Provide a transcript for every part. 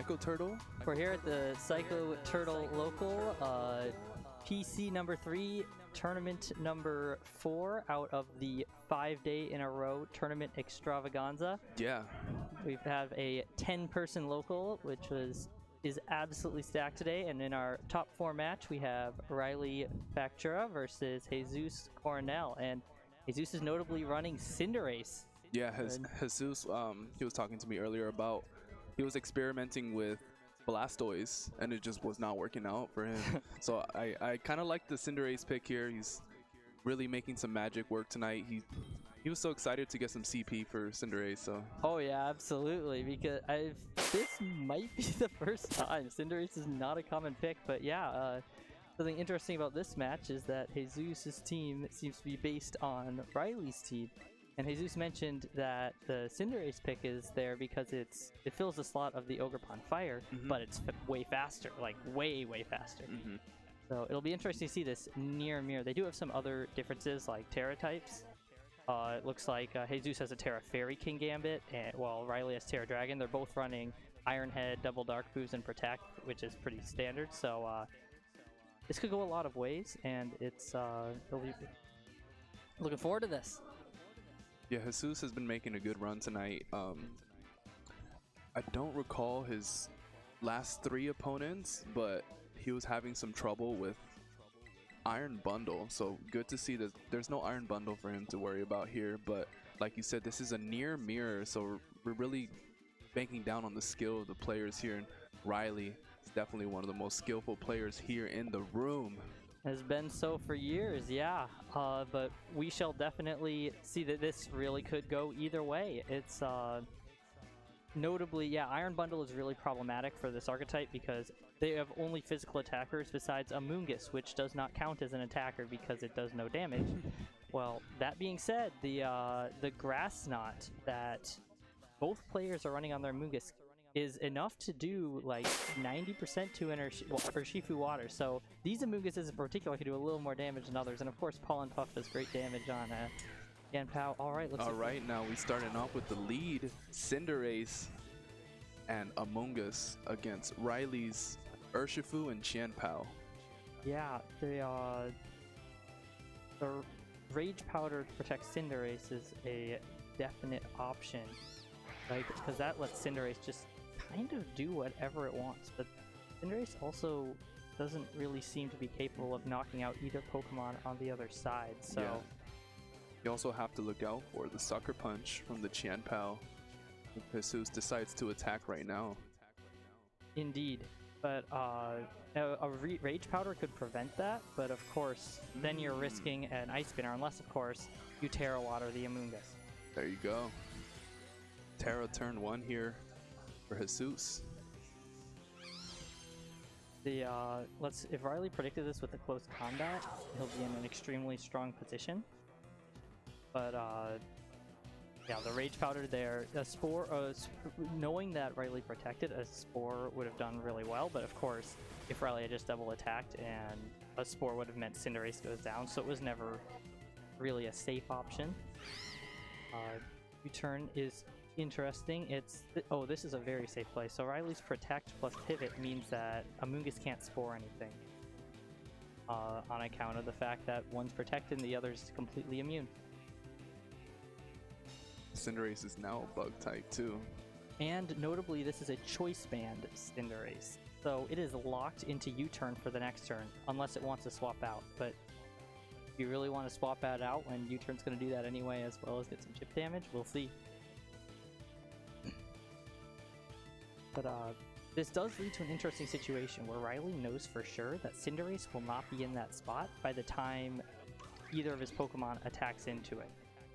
Psycho Turtle. We're here at the Psycho Turtle local, PC number 3, tournament number 4 out of the 5-day in a row tournament extravaganza. Yeah. We've have a 10-person local, which is absolutely stacked today. And in our top 4 match, we have Riley Factura versus Jesus Coronel. And Jesus is notably running Cinderace. Yeah, Jesus, he was talking to me earlier about he was experimenting with Blastoise and it just was not working out for him. So I kind of like the Cinderace pick here. He's really making some magic work tonight. He was so excited to get some CP for Cinderace. So oh yeah, absolutely, because this might be the first time Cinderace is not a common pick. But yeah, something interesting about this match is that Jesus' team seems to be based on Riley's team. And Jesus mentioned that the Cinderace pick is there because it fills the slot of the Ogerpon Fire, but it's way faster, like way faster. So it'll be interesting to see this near mirror. They do have some other differences like Terra types. It looks like Jesus has a Terra Fairy King Gambit, while Riley has Terra Dragon. They're both running Iron Head, Double Dark Boost, and Protect, which is pretty standard. So this could go a lot of ways, and it's looking forward to this. yeah, Jesus has been making a good run tonight. I don't recall his last 3 opponents, but he was having some trouble with Iron Bundle. So good to see that there's no Iron Bundle for him to worry about here. But like you said, this is a near mirror, so we're really banking down on the skill of the players here. And Riley is definitely one of the most skillful players here in the room. Has been so for years, yeah. But we shall definitely see that this really could go either way. It's notably, yeah, Iron Bundle is really problematic for this archetype because they have only physical attackers besides Amoonguss, which does not count as an attacker because it does no damage. Well, that being said, the Grass Knot that both players are running on their Amoonguss is enough to do like 90% to an Urshifu Water. So these Amoongusses in particular can do a little more damage than others. And of course, Pollen Puff does great damage on Yanpao. All right, now we starting off with the lead, Cinderace and Amoonguss against Riley's Urshifu and Qianpao. Yeah, the Rage Powder to protect Cinderace is a definite option, right? Because that lets Cinderace just kind of do whatever it wants. But Cinderace also doesn't really seem to be capable of knocking out either Pokemon on the other side. So. Yeah. You also have to look out for the Sucker Punch from the Qianpao if Jesus decides to attack right now. Indeed, but a Rage Powder could prevent that, but of course, then you're risking an Ice Spinner, unless of course you Terra Water the Amoonguss. There you go. Terra turn 1 here for Jesus. If Riley predicted this with a close combat, he'll be in an extremely strong position. But yeah, the Rage Powder there, a Spore, knowing that Riley protected, a Spore would have done really well. But of course, if Riley had just double attacked, and a Spore would have meant Cinderace goes down, so it was never really a safe option. U-turn is interesting. This is a very safe play. So Riley's Protect plus Pivot means that Amoonguss can't Spore anything. On account of the fact that one's protected and the other's completely immune. Cinderace is now a bug type too. And notably, this is a choice band Cinderace. So it is locked into U-turn for the next turn, unless it wants to swap out. But if you really want to swap that out when U-turn's going to do that anyway, as well as get some chip damage, we'll see. But this does lead to an interesting situation where Riley knows for sure that Cinderace will not be in that spot by the time either of his Pokemon attacks into it.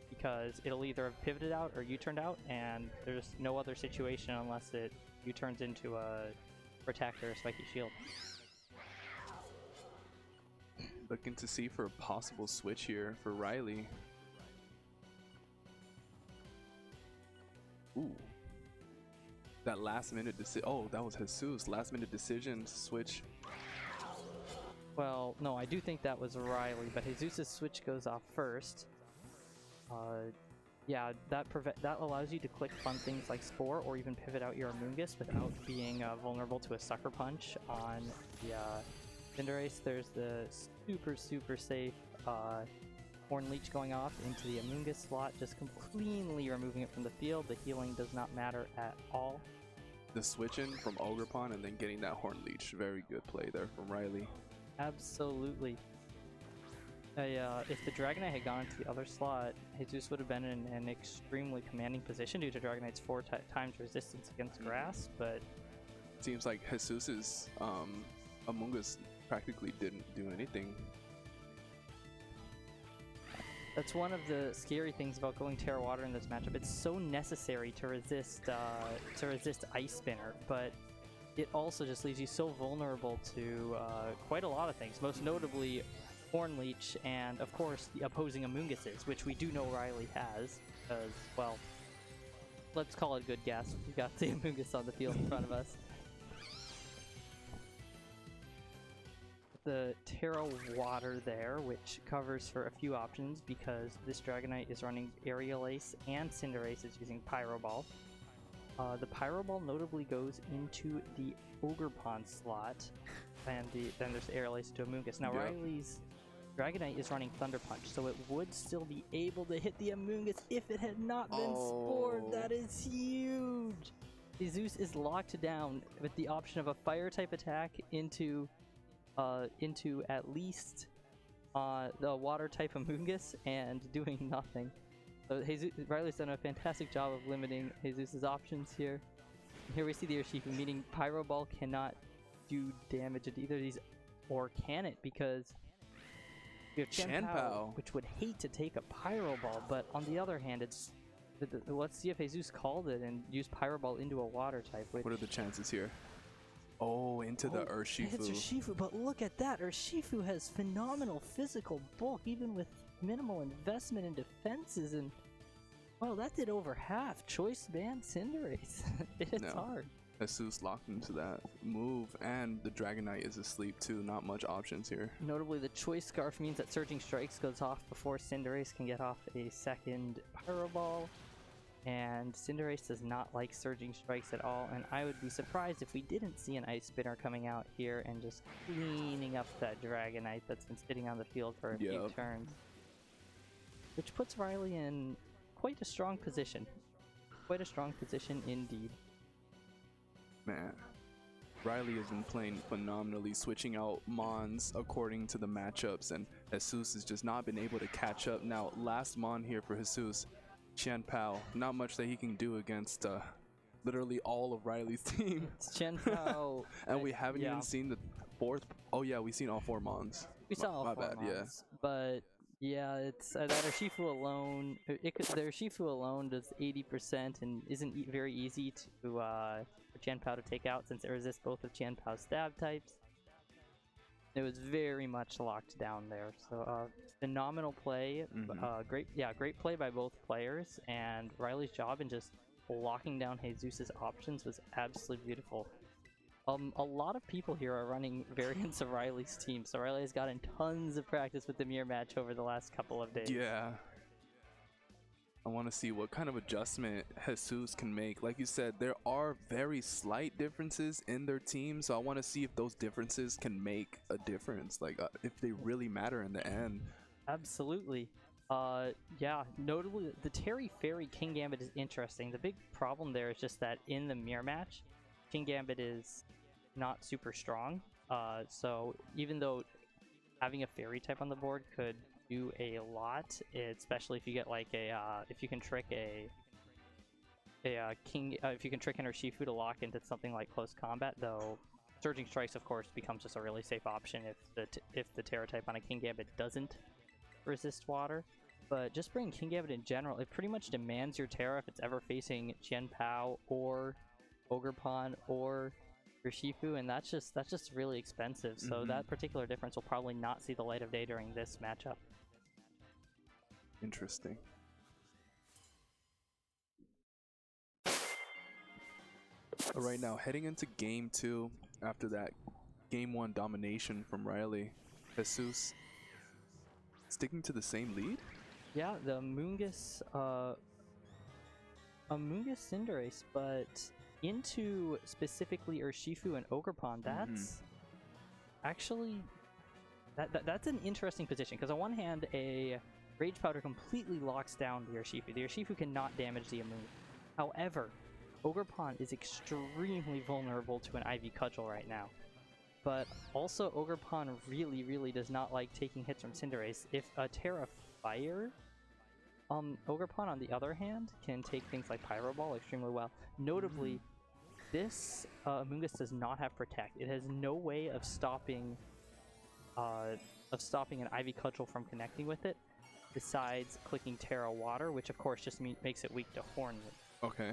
Because it'll either have pivoted out or U-turned out, and there's no other situation unless it U-turns into a Protector or Spiky Shield. Looking to see for a possible switch here for Riley. Ooh. That last minute decision. Oh, that was Jesus. Last minute decision switch. Well, no, I do think that was Riley, but Jesus' switch goes off first. Yeah, that allows you to click fun things like Spore or even pivot out your Amoonguss without being vulnerable to a Sucker Punch on the Cinderace. There's the super safe Horn Leech going off into the Amoonguss slot, just cleanly removing it from the field. The healing does not matter at all. The switching from Ogerpon and then getting that Horn Leech, very good play there from Riley. Absolutely. If the Dragonite had gone into the other slot, Jesus would have been in an extremely commanding position due to Dragonite's 4 times resistance against grass, but... Seems like Jesus's Amoonguss practically didn't do anything. That's one of the scary things about going Terra Water in this matchup. It's so necessary to resist Ice Spinner, but it also just leaves you so vulnerable to quite a lot of things, most notably Horn Leech and, of course, the opposing Amoongusses, which we do know Riley has, because, well, let's call it a good guess. We got the Amoonguss on the field in front of us. The Terra Water there, which covers for a few options because this Dragonite is running Aerial Ace and Cinderace is using Pyro Ball. The Pyro Ball notably goes into the Ogerpon slot, and then there's the Aerial Ace to Amoonguss. Now Riley's Dragonite is running Thunder Punch, so it would still be able to hit the Amoonguss if it had not been spored. That is huge! Jesus is locked down with the option of a Fire-type attack into at least the Water-type Amoonguss and doing nothing. So Riley's done a fantastic job of limiting Jesus' options here. Here we see the Urshifu, meaning Pyro Ball cannot do damage at either of these, or can it? Because you have Chien-Pao, which would hate to take a Pyro Ball, but on the other hand, it's let's see if Jesus called it and used Pyro Ball into a Water type. What are the chances here? Oh, into the Urshifu. It's Urshifu, but look at that. Urshifu has phenomenal physical bulk, even with minimal investment in defenses, and well, that did over half. Choice band Cinderace. It's hard. Jesus locked into that move, and the Dragonite is asleep too. Not much options here. Notably, the Choice Scarf means that Surging Strikes goes off before Cinderace can get off a second Pyro Ball. And Cinderace does not like Surging Strikes at all, and I would be surprised if we didn't see an Ice Spinner coming out here and just cleaning up that Dragonite that's been sitting on the field for a few turns. Which puts Riley in quite a strong position. Quite a strong position indeed. Man, Riley has been playing phenomenally, switching out Mons according to the matchups, and Jesus has just not been able to catch up. Now, last Mon here for Jesus, Chien-Pao. Not much that he can do against literally all of Riley's team. It's Chien-Pao. And we haven't even seen the fourth. Oh yeah, we've seen all 4 Mons. We saw all 4 Mons. But yeah, it's that Urshifu alone. The Urshifu alone does 80% and isn't very easy to for Chien-Pao to take out since it resists both of Chien-Pao's stab types. It was very much locked down there. So phenomenal play. Great play by both players, and Riley's job in just locking down Jesus' options was absolutely beautiful. A lot of people here are running variants of Riley's team, so Riley has gotten tons of practice with the mirror match over the last couple of days. Yeah. I want to see what kind of adjustment Jesus can make. Like you said, there are very slight differences in their team, so I want to see if those differences can make a difference, like if they really matter in the end. Absolutely. Yeah, notably the Terry Fairy King Gambit is interesting. The big problem there is just that in the mirror match, King Gambit is not super strong. So even though having a fairy type on the board could do a lot, especially if you get like a if you can trick an Urshifu to lock into something like close combat, though Surging Strikes of course becomes just a really safe option if the Terra type on a King Gambit doesn't resist water. But just bringing King Gambit in general, it pretty much demands your Terra if it's ever facing Chien-Pao or Ogerpon or Urshifu, and that's just really expensive. So that particular difference will probably not see the light of day during this matchup. Interesting. All right, now heading into game 2 after that game 1 domination from Riley, Jesus sticking to the same lead. Yeah, the Amoonguss Amoonguss Cinderace, but into specifically Urshifu and Ogerpon, that's actually that's an interesting position, because on one hand, a Rage Powder completely locks down the Urshifu. The Urshifu cannot damage the Amoonguss. However, Ogerpon is extremely vulnerable to an Ivy Cudgel right now. But also, Ogerpon really, really does not like taking hits from Cinderace. If a Terra Fire, Ogerpon, on the other hand, can take things like Pyro Ball extremely well. Notably, this Amoonguss does not have Protect. It has no way of stopping an Ivy Cudgel from connecting with it, besides clicking Terra Water, which of course just makes it weak to Hornlet. Okay.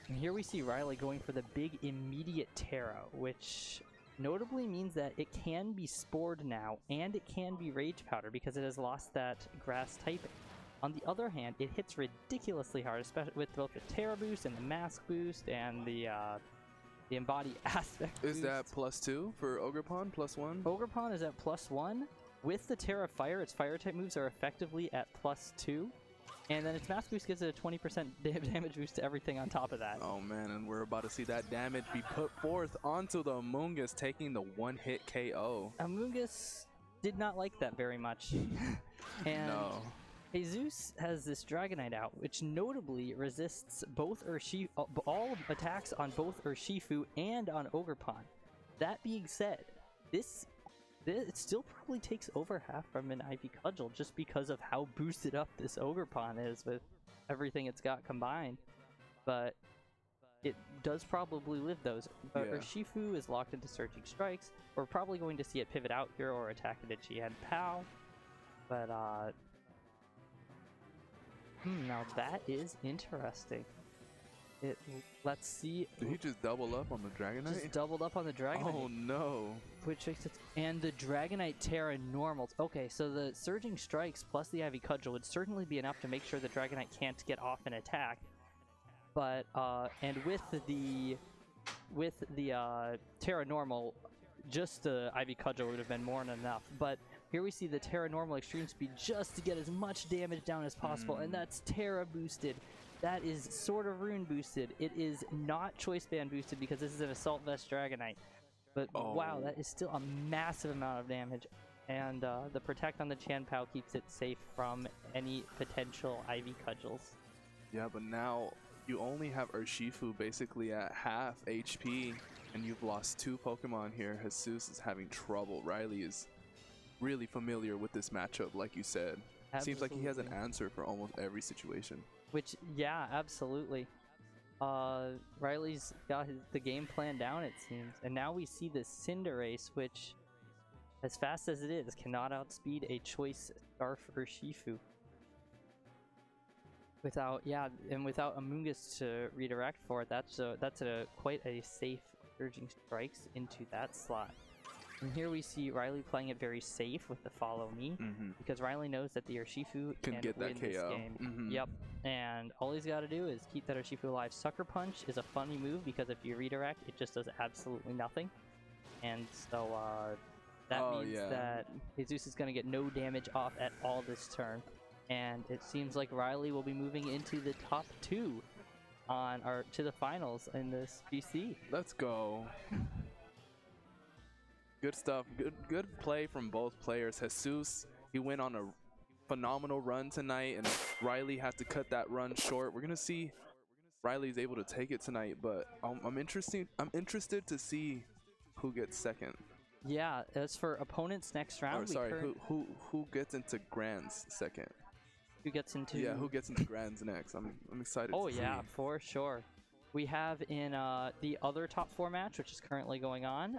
And here we see Riley going for the big immediate Terra, which notably means that it can be Spored now, and it can be Rage Powder because it has lost that Grass typing. On the other hand, it hits ridiculously hard, especially with both the Terra boost and the Mask boost and the Embody Aspect boost. Is that +2 for Ogerpon? +1? Ogerpon is at +1. With the Terra Fire, its Fire type moves are effectively at +2. And then its Mask Boost gives it a 20% damage boost to everything on top of that. Oh man, and we're about to see that damage be put forth onto the Amoonguss, taking the one-hit KO. Amoonguss did not like that very much. And no. Jesus has this Dragonite out, which notably resists both all attacks on both Urshifu and on Ogerpon. That being said, it still probably takes over half from an Ivy Cudgel just because of how boosted up this Ogerpon is with everything it's got combined. But it does probably live those. But Urshifu is locked into Surging Strikes. We're probably going to see it pivot out here or attack it at Jian Pao. But now that is interesting. Let's see. Did he just double up on the Dragonite? Just doubled up on the Dragonite. Oh no. Which makes it, and the Dragonite Terra normals. Okay, so the Surging Strikes plus the Ivy Cudgel would certainly be enough to make sure the Dragonite can't get off an attack. But and with the Terra normal, just the Ivy Cudgel would have been more than enough. But here we see the Terra normal extreme speed just to get as much damage down as possible, and that's Terra boosted. That is sort of Rune boosted. It is not Choice Band boosted because this is an Assault Vest Dragonite. But wow, that is still a massive amount of damage. And the Protect on the Chanpao keeps it safe from any potential Ivy Cudgels. Yeah, but now you only have Urshifu basically at half HP, and you've lost 2 Pokemon here. Jesus is having trouble. Riley is really familiar with this matchup, like you said. Absolutely. Seems like he has an answer for almost every situation. Which, yeah, absolutely. Riley's got the game plan down, it seems. And now we see this Cinderace, which, as fast as it is, cannot outspeed a Choice Scarf Urshifu. Without Amoonguss to redirect for it, that's quite a safe Surging Strikes into that slot. And here we see Riley playing it very safe with the Follow Me, because Riley knows that the Urshifu can get win that this KO. game. Yep, and all he's got to do is keep that Urshifu alive. Sucker Punch is a funny move because if you redirect, it just does absolutely nothing. And so that means that Jesus is going to get no damage off at all this turn. And it seems like Riley will be moving into the top 2 to the finals in this BC. Let's go. Good stuff. Good play from both players. Jesus, he went on a phenomenal run tonight, and Riley had to cut that run short. We're gonna see Riley's able to take it tonight, but I'm interested to see who gets second. Yeah, as for opponents next round, who gets into Grands second? Who gets into? Yeah, who gets into Grands next? I'm excited. Oh to yeah, see. for sure. We have in the other top 4 match, which is currently going on,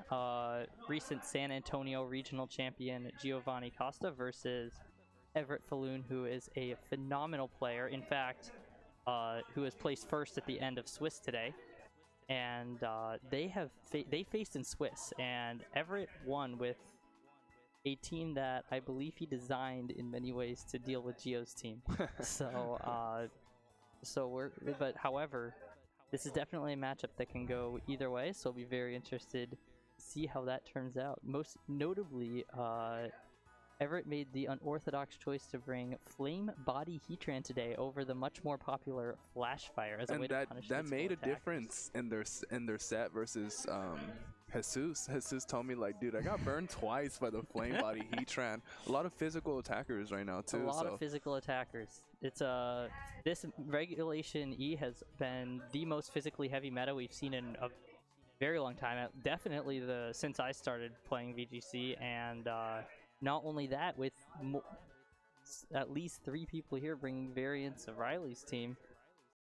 recent San Antonio regional champion Giovanni Costa versus Everett Falloon, who is a phenomenal player. In fact, who has placed first at the end of Swiss today. And they faced in Swiss, and Everett won with a team that I believe he designed in many ways to deal with Gio's team. But however, this is definitely a matchup that can go either way, so I'll be very interested to see how that turns out. Most notably, Everett made the unorthodox choice to bring Flame Body Heatran today over the much more popular Flash Fire as a way to punish that its made a attackers. difference in their set versus Jesus. Jesus told me like, dude, I got burned twice by the Flame Body Heatran. A lot of physical attackers right now too. A lot of physical attackers. It's this regulation E has been the most physically heavy meta we've seen in a very long time. Definitely since I started playing VGC, and not only that, with at least 3 people here bringing variants of Riley's team.